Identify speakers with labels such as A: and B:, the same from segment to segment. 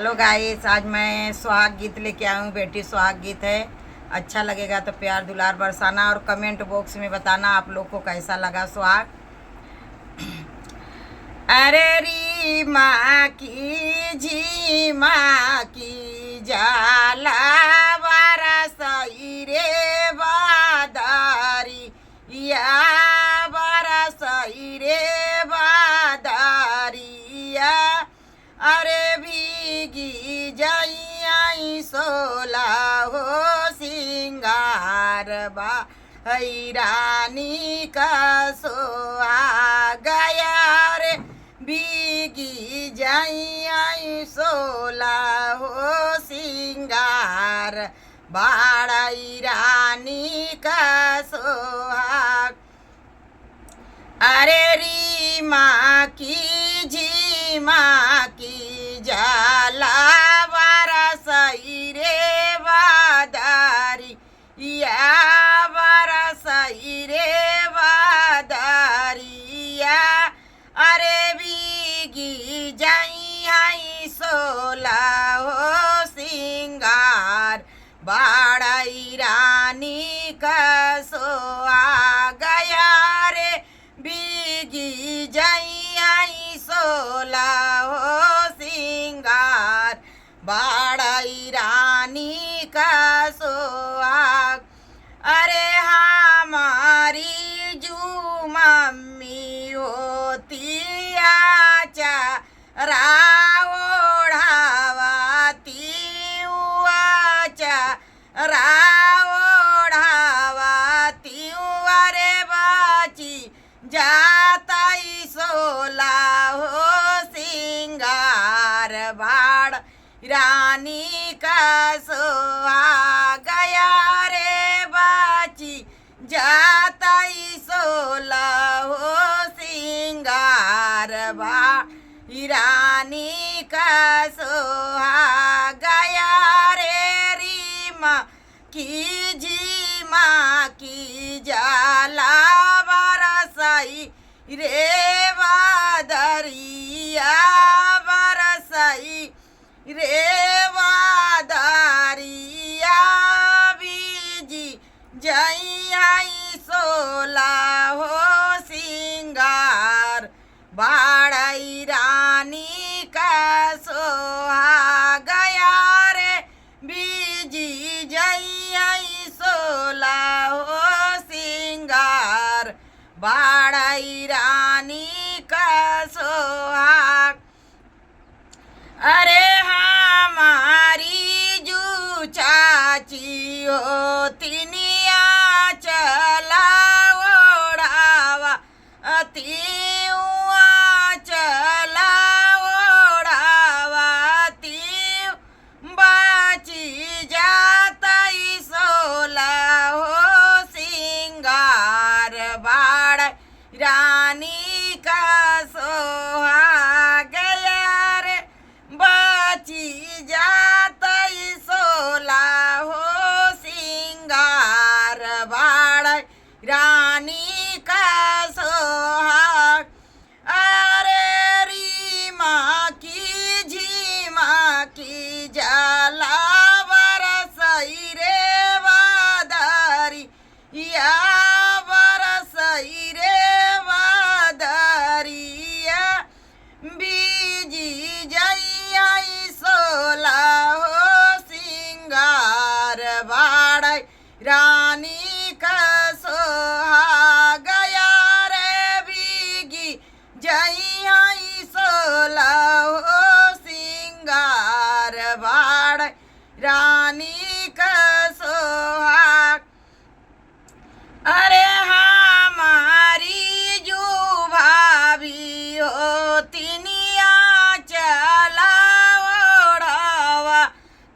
A: Hello guys, आज मैं सुहाग गीत लेके आई हूँ। बेटी सुहाग गीत है। अच्छा लगेगा तो प्यार दुलार बरसाना और कमेंट बॉक्स में बताना आप लोग को कैसा लगा सुहाग। अरे री माँ की जी माँ की जाला बरसई रे बादारी या बरसई रे बादारिया। अरे भीगी जाई सोला हो सिंगार बा हैरानी का सोआ गया रे। भीगी जाई सोला हो सिंगार बाड़ाई रानी का सोहाग। अरे री माँ की जी माँ की जाला बरसई रे बादारी या बरसई रे बादारिया। अरे भीगी जाई सोला हो सिंगार बाड़ाई रानी का सोआ गया रे। भीगी जाई सोला हो सिंगार बाड़ाई रानी का सोहाग। अरे हमारी जू मम्मी होती आचा रावढ़ावाती आचा रावढ़ावाती। अरे बाची जाताई सोला हो सिंगार बाड़ रानी का सोहा गया रे। बाची जाताई सोला हो सिंगार बाड़ रानी का सोहा गया रे। रीमा की जी माँ की जाला बरसई रे बादरिया बरसई रे बादरिया। बीजी जई सोला हो सिंगार बाड़ाई रानी का सोहा गया रे। बीजी जई सोला हो सिंगार बाड़ाई रानी का सोहाग। अरे हमारी जू चाची होती निया चला ओढ़ावा तीवा चला ओढ़ावा तीव बाची जाताई सोला हो सिंगार बाड़ रानी का सोहा गया रे। बाची जाताई सोला हो सिंगार बाड़ रानी का सोहाग। अरे री माँ की जी माँ की जाला बरसई रे बादारी या बरसई रे बादारिया। बीजी जई सोला हो सिंगार बाड़ रानी का सोहा गया रे। भीगी जई सोला हो सिंगार बाड़ रानी का सोहाग। अरे हमारी जू भाभी होती निया चला ओढ़ावा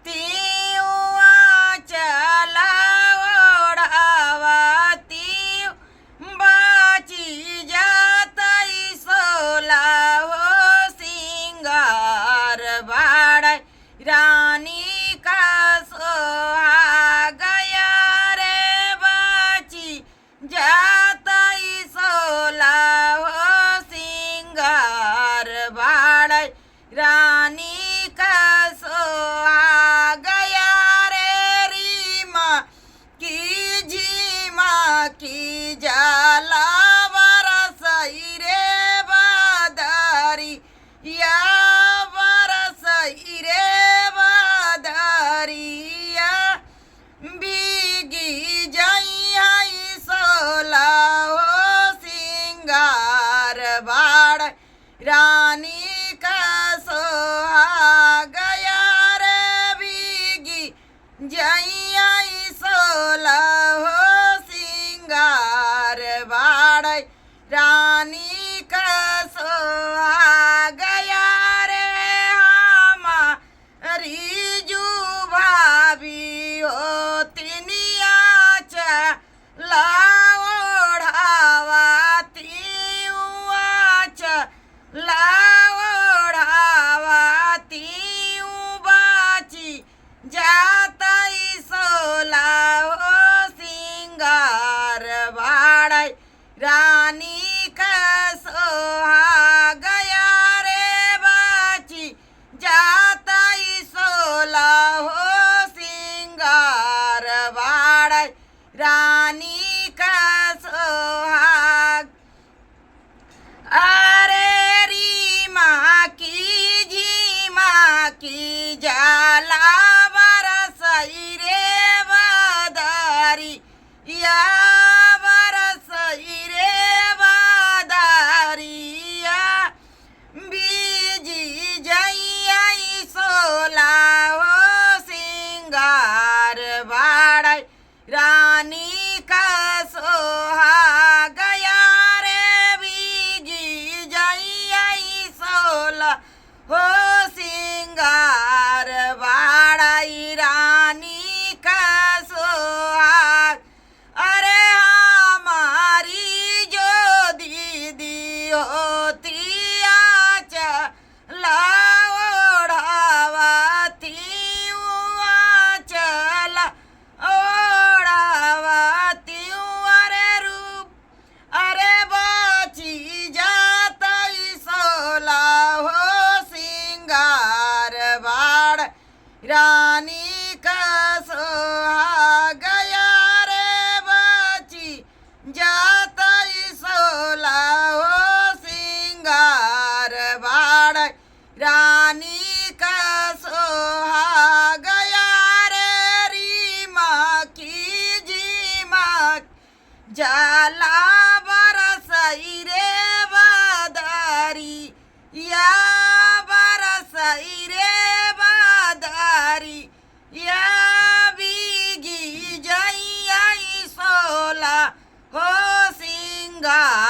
A: तीवा चला या बरसई रे बादरिया बीजी जइया सोला हो सिंगार बाड़ाई रानी का सोहा गया रे बीजी जइया सोला हो सिंगार बाड़ाई रानी का सोहाग। अरे हमारी जो दीदी होती चला ओढ़ावती चला ओढ़ावती अरे रूप अरे बची जाता सोला हो सिंगार बाड़ रानी का सोहाग गया रे बची जाता सोला हो सिंगार बाड़ रानी का सोहाग गया रे रीमा की जीमा जाला बरसई रे बादरी या बरसई रे बादरी या बीगी जइया सोला हो सिंगार